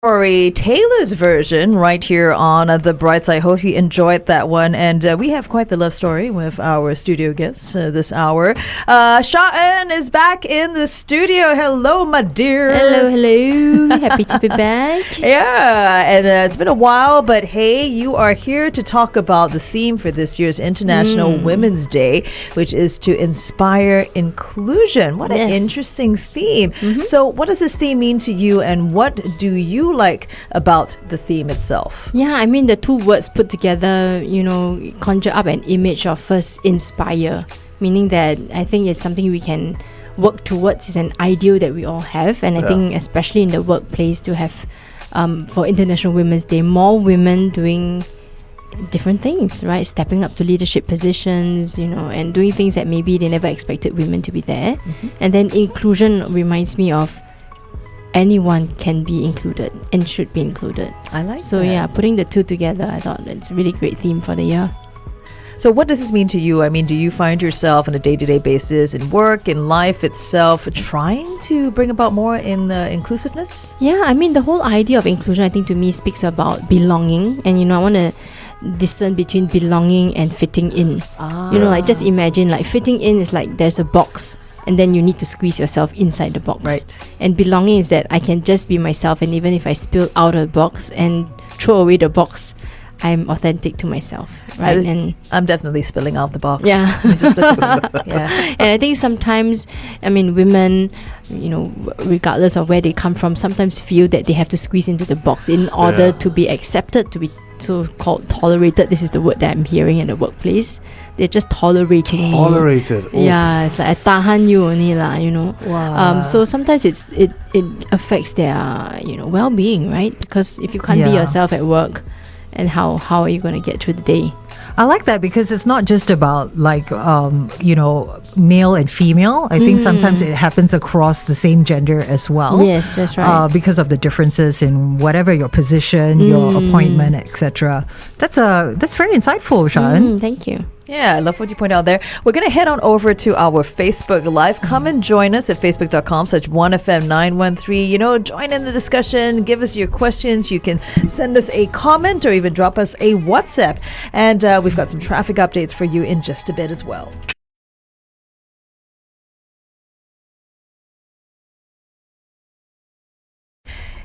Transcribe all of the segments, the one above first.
story, Taylor's version, right here on the Brightside. Hope you enjoyed that one. And we have quite the love story with our studio guests this hour. Sha-En is back in the studio. Hello, my dear. Hello. Happy to be back. Yeah, and it's been a while, but hey, you are here to talk about the theme for this year's International Women's Day, which is to inspire inclusion. What an interesting theme. So what does this theme mean to you, and what do you like about the theme itself? Yeah, I mean, the two words put together, conjure up an image of first inspire, meaning that I think it's something we can work towards. It's an ideal that we all have, and I think especially in the workplace to have for International Women's Day, more women doing different things, right? Stepping up to leadership positions, and doing things that maybe they never expected women to be there. And then inclusion reminds me of anyone can be included and should be included. I like so that. Yeah, putting the two together, I thought it's a really great theme for the year. So what does this mean to you? I mean, do you find yourself on a day-to-day basis in work, in life itself, trying to bring about more in inclusiveness? Yeah, I mean, the whole idea of inclusion, I think, to me speaks about belonging. And, I want to discern between belonging and fitting in. Just imagine, fitting in is like there's a box, and then you need to squeeze yourself inside the box. Right. And belonging is that I can just be myself, and even if I spill out of the box and throw away the box, I'm authentic to myself, right? And I'm definitely spilling out the box. Yeah. Just yeah. And I think sometimes, women, regardless of where they come from, sometimes feel that they have to squeeze into the box in order to be accepted, to be so-called tolerated. This is the word that I'm hearing in the workplace. They're just tolerating Tolerated. me. Yeah, it's like I tahan you only lah, Wow. So sometimes it affects their well-being, right? Because if you can't be yourself at work, and how are you going to get through the day? I like that because it's not just about male and female. I think sometimes it happens across the same gender as well. Yes, that's right. Because of the differences in whatever your position, your appointment, etc. That's very insightful, Sha-En. Thank you. Yeah, I love what you point out there. We're going to head on over to our Facebook Live. Come and join us at facebook.com/1FM913. Join in the discussion. Give us your questions. You can send us a comment or even drop us a WhatsApp. And we've got some traffic updates for you in just a bit as well.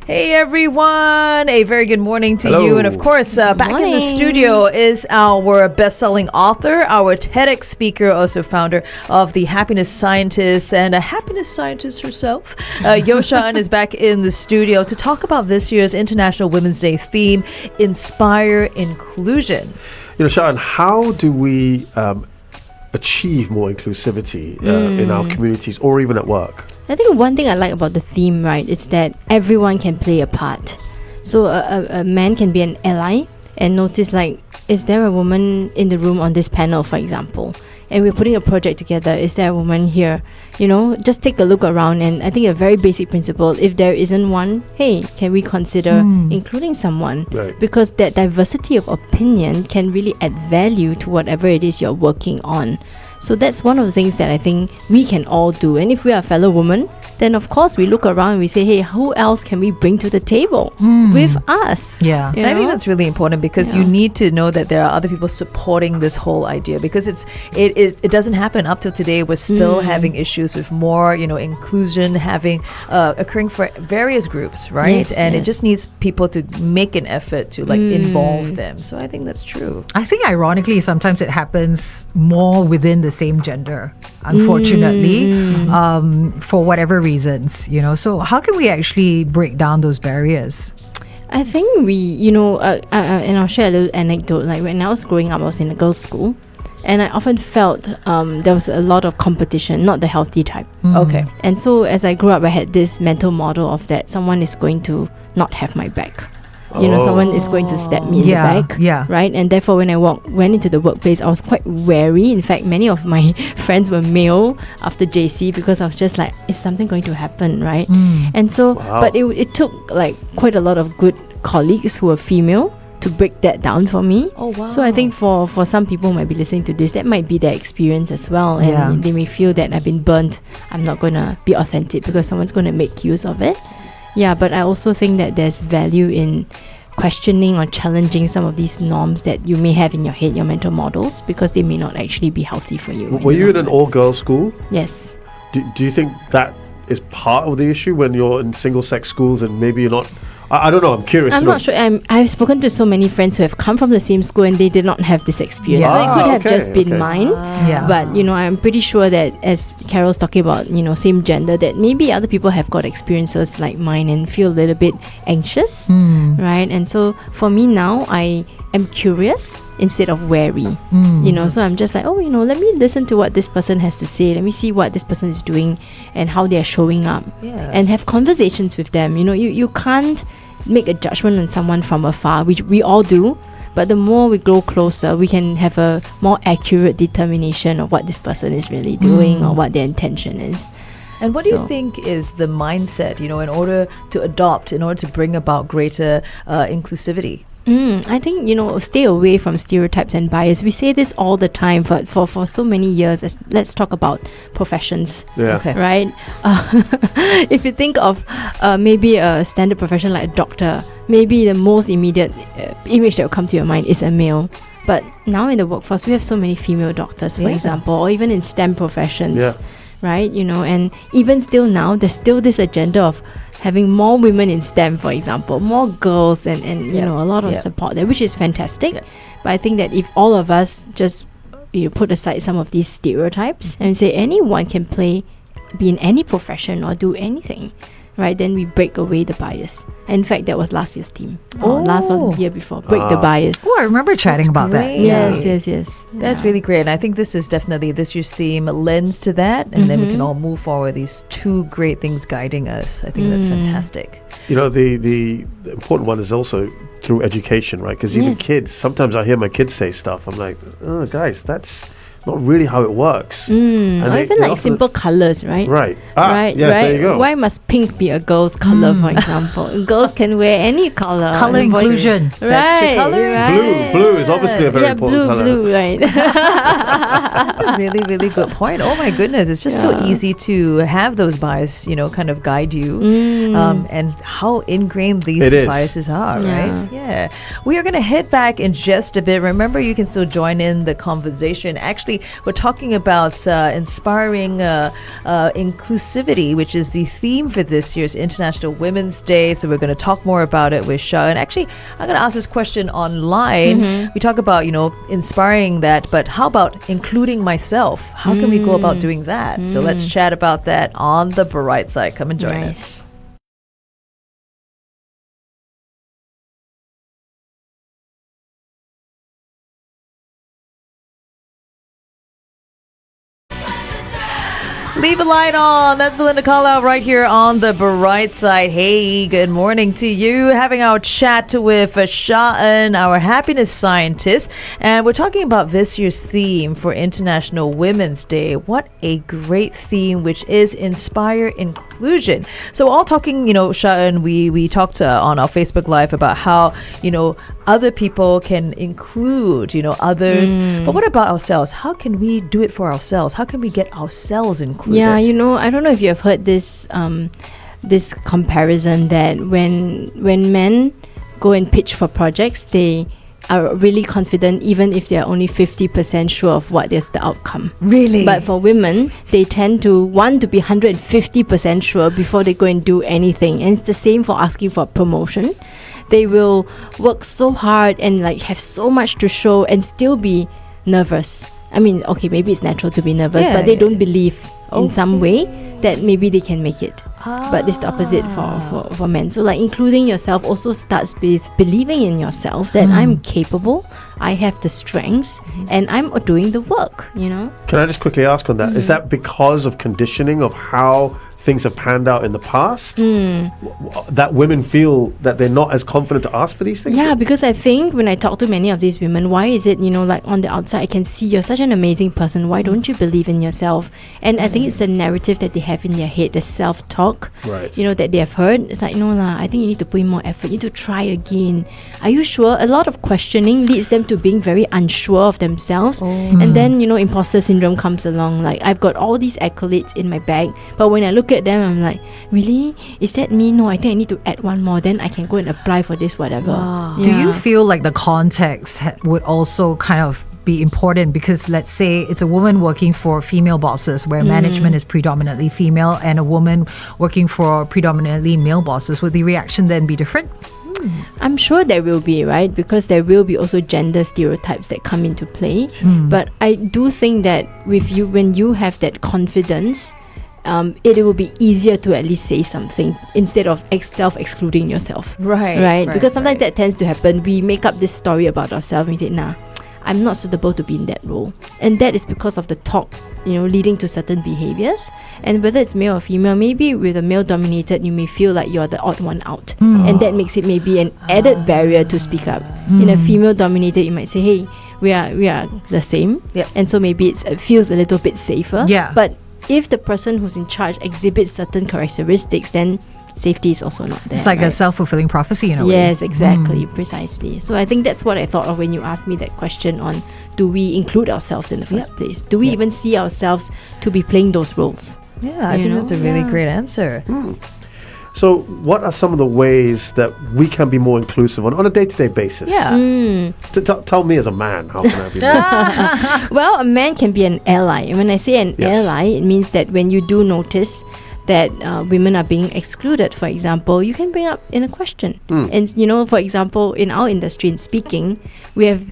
Hey everyone, a very good morning to you. And of course, back in the studio is our best-selling author, our TEDx speaker, also founder of the Happiness Scientist, and a happiness scientist herself. Yeo Sha-En is back in the studio to talk about this year's International Women's Day theme, Inspire Inclusion. Sha-En, how do we achieve more inclusivity in our communities or even at work? I think one thing I like about the theme, right, is that everyone can play a part. So a man can be an ally and notice, is there a woman in the room on this panel, for example? And we're putting a project together. Is there a woman here? Just take a look around. And I think a very basic principle, if there isn't one, hey, can we consider including someone? Right. Because that diversity of opinion can really add value to whatever it is you're working on. So that's one of the things that I think we can all do. And if we are a fellow woman, then of course we look around and we say, hey, who else can we bring to the table with us? Yeah. And I think that's really important because you need to know that there are other people supporting this whole idea, because it doesn't happen up till today. We're still having issues with more, inclusion occurring for various groups, right? Yes, it just needs people to make an effort to involve them. So I think that's true. I think ironically, sometimes it happens more within the same gender, unfortunately, for whatever reasons, So how can we actually break down those barriers? I think we, and I'll share a little anecdote. Like when I was growing up, I was in a girls' school, and I often felt there was a lot of competition, not the healthy type. Okay. And so as I grew up, I had this mental model of that someone is going to not have my back. Someone is going to stab me in the back, right? And therefore, when I went into the workplace, I was quite wary. In fact, many of my friends were male after JC because I was just like, is something going to happen, right? And so, but it took quite a lot of good colleagues who were female to break that down for me. Oh, wow. So I think for some people who might be listening to this, that might be their experience as well. And they may feel that I've been burnt. I'm not going to be authentic because someone's going to make use of it. Yeah, but I also think that there's value in questioning or challenging some of these norms that you may have in your head, your mental models, because they may not actually be healthy for you. Were you in an all-girls school? Yes. Do you think that is part of the issue when you're in single-sex schools and maybe you're not? I don't know. I'm curious. I'm not sure. I've spoken to so many friends who have come from the same school and they did not have this experience. Yeah. So it could have just been mine. Yeah. But, I'm pretty sure that as Carol's talking about, same gender, that maybe other people have got experiences like mine and feel a little bit anxious, right? And so for me now, I am curious instead of wary, so I'm just like, let me listen to what this person has to say. Let me see what this person is doing and how they're showing up, and have conversations with them. You can't make a judgment on someone from afar, which we all do, but the more we grow closer, we can have a more accurate determination of what this person is really doing or what their intention is. And what do you think is the mindset, in order to bring about greater inclusivity? I think, stay away from stereotypes and bias. We say this all the time for so many years. Let's talk about professions. Yeah. Okay. Right? If you think of maybe a standard profession like a doctor, maybe the most immediate image that will come to your mind is a male. But now in the workforce, we have so many female doctors, for example, or even in STEM professions. Yeah. Right? And even still now, there's still this agenda of having more women in STEM, for example, more girls and a lot of support there, which is fantastic. But I think that if all of us just put aside some of these stereotypes and say anyone can be in any profession or do anything, right, then we break away the bias. In fact, that was last year's theme. Last or the year before. Break the bias. Oh, I remember chatting about that. Yes. That's really great. And I think this is definitely this year's theme lends to that. And then we can all move forward, these two great things guiding us. I think that's fantastic. The important one is also through education, right? Because even kids, sometimes I hear my kids say stuff. I'm like, oh, guys, that's not really how it works. Or even like simple colors, right? Right. Right. There you go. Why must pink be a girl's color, for example? Girls can wear any color. Color inclusion. Right. That's true. Color right. Blue is obviously a very important color. Blue, right. That's a really, really good point. Oh my goodness. It's just so easy to have those biases, kind of guide you. And how ingrained these biases are, right? Yeah. We are going to head back in just a bit. Remember, you can still join in the conversation. Actually, we're talking about inspiring inclusivity, which is the theme for this year's International Women's Day. So we're going to talk more about it with Sha-En. Actually, I'm going to ask this question online. We talk about, inspiring that, but how about including myself? How can we go about doing that? So let's chat about that on the Brightside. Come and join us. Leave a light on. That's Belinda Carlisle right here on the Brightside. Hey, good morning to you. Having our chat with Sha-En, our happiness scientist. And we're talking about this year's theme for International Women's Day. What a great theme, which is Inspire Inclusion. So all talking, Sha-En, we talked on our Facebook Live about how, other people can include, others. But what about ourselves? How can we do it for ourselves? How can we get ourselves included? Yeah, I don't know if you have heard this this comparison that when men go and pitch for projects, they are really confident even if they're only 50% sure of what is the outcome. Really? But for women, they tend to want to be 150% sure before they go and do anything. And it's the same for asking for a promotion. They will work so hard and have so much to show and still be nervous. I mean, okay, maybe it's natural to be nervous, but they don't believe in some way that maybe they can make it. But it's the opposite for men. So including yourself also starts with believing in yourself that I'm capable, I have the strengths, and I'm doing the work, Can I just quickly ask on that? Is that because of conditioning of how things have panned out in the past, that women feel that they're not as confident to ask for these things? Yeah, because I think when I talk to many of these women, why is it, on the outside, I can see you're such an amazing person. Why don't you believe in yourself? And I think it's a narrative that they have in their head, the self-talk, right, that they have heard. It's like, I think you need to put in more effort. You need to try again. Are you sure? A lot of questioning leads them to being very unsure of themselves. And then, imposter syndrome comes along. I've got all these accolades in my bag, but when I look at them, I'm like, really? Is that me? No, I think I need to add one more. Then I can go and apply for this, whatever. Wow. Do you feel like the context would also kind of be important? Because let's say it's a woman working for female bosses where management is predominantly female, and a woman working for predominantly male bosses. Would the reaction then be different? I'm sure there will be, right? Because there will be also gender stereotypes that come into play. But I do think that when you have that confidence, it will be easier to at least say something instead of self-excluding yourself. Right? Because sometimes that tends to happen. We make up this story about ourselves and we say, nah, I'm not suitable to be in that role. And that is because of the talk, leading to certain behaviors. And whether it's male or female, maybe with a male dominated, you may feel like you're the odd one out. And that makes it maybe an added barrier to speak up. In a female dominated, you might say, hey, we are the same. Yep. And so maybe it feels a little bit safer. Yeah. But if the person who's in charge exhibits certain characteristics, then safety is also not there. It's like right? a self-fulfilling prophecy in a way. Yes, exactly, precisely. So I think that's what I thought of when you asked me that question on, do we include ourselves in the first place? Do we even see ourselves to be playing those roles? Yeah, I think that's a really great answer. So what are some of the ways that we can be more inclusive on a day-to-day basis? Yeah. Tell me as a man, how can I be more? Well, a man can be an ally. And when I say an ally, it means that when you do notice that women are being excluded, for example, you can bring up in a question. And, for example, in our industry, in speaking, we have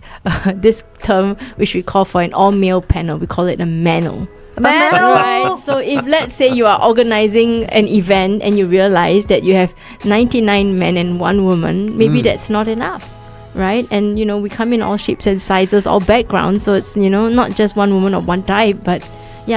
this term which we call for an all-male panel. We call it a manel. Right. So if let's say you are organizing an event and you realize that you have 99 men and 1 woman, maybe that's not enough. Right? And we come in all shapes and sizes, all backgrounds, so it's not just one woman or one type, but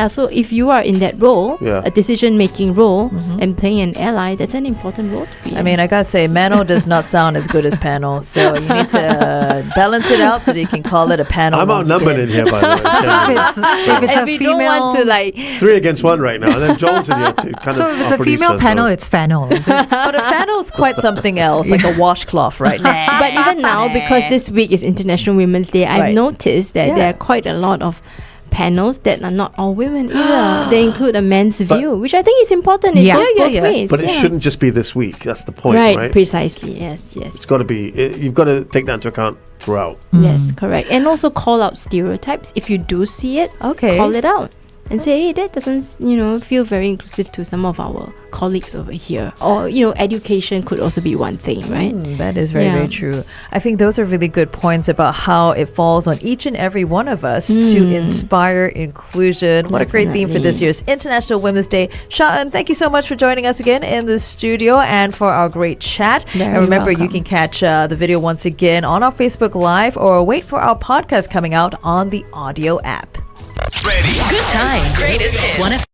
so if you are in that role, a decision-making role, and playing an ally, that's an important role to be in. I mean, I gotta say, Mano does not sound as good as panel, so you need to balance it out so that you can call it a panel. I'm outnumbered in here, by the way. If it's and a we female, don't want to It's 3 against 1 right now, and then Joel's in here too. so if it's a female panel, it's fannel. Is it? But a fannel is quite something else, like a washcloth, right? But even now, because this week is International Women's Day, I've noticed that there are quite a lot of panels that are not all women either. They include a men's view, which I think is important. It goes both ways. But it shouldn't just be this week. That's the point, right? Precisely. Yes. It's got to be. You've got to take that into account throughout. Yes, correct. And also call out stereotypes. If you do see it, call it out. And say, hey, that doesn't, feel very inclusive to some of our colleagues over here. Or, education could also be one thing, right? That is very, very true. I think those are really good points about how it falls on each and every one of us to inspire inclusion. What a great theme for this year's International Women's Day. Sha-En, thank you so much for joining us again in the studio and for our great chat. And remember, you can catch the video once again on our Facebook Live or wait for our podcast coming out on the audio app. Ready. Good times. Greatest hits.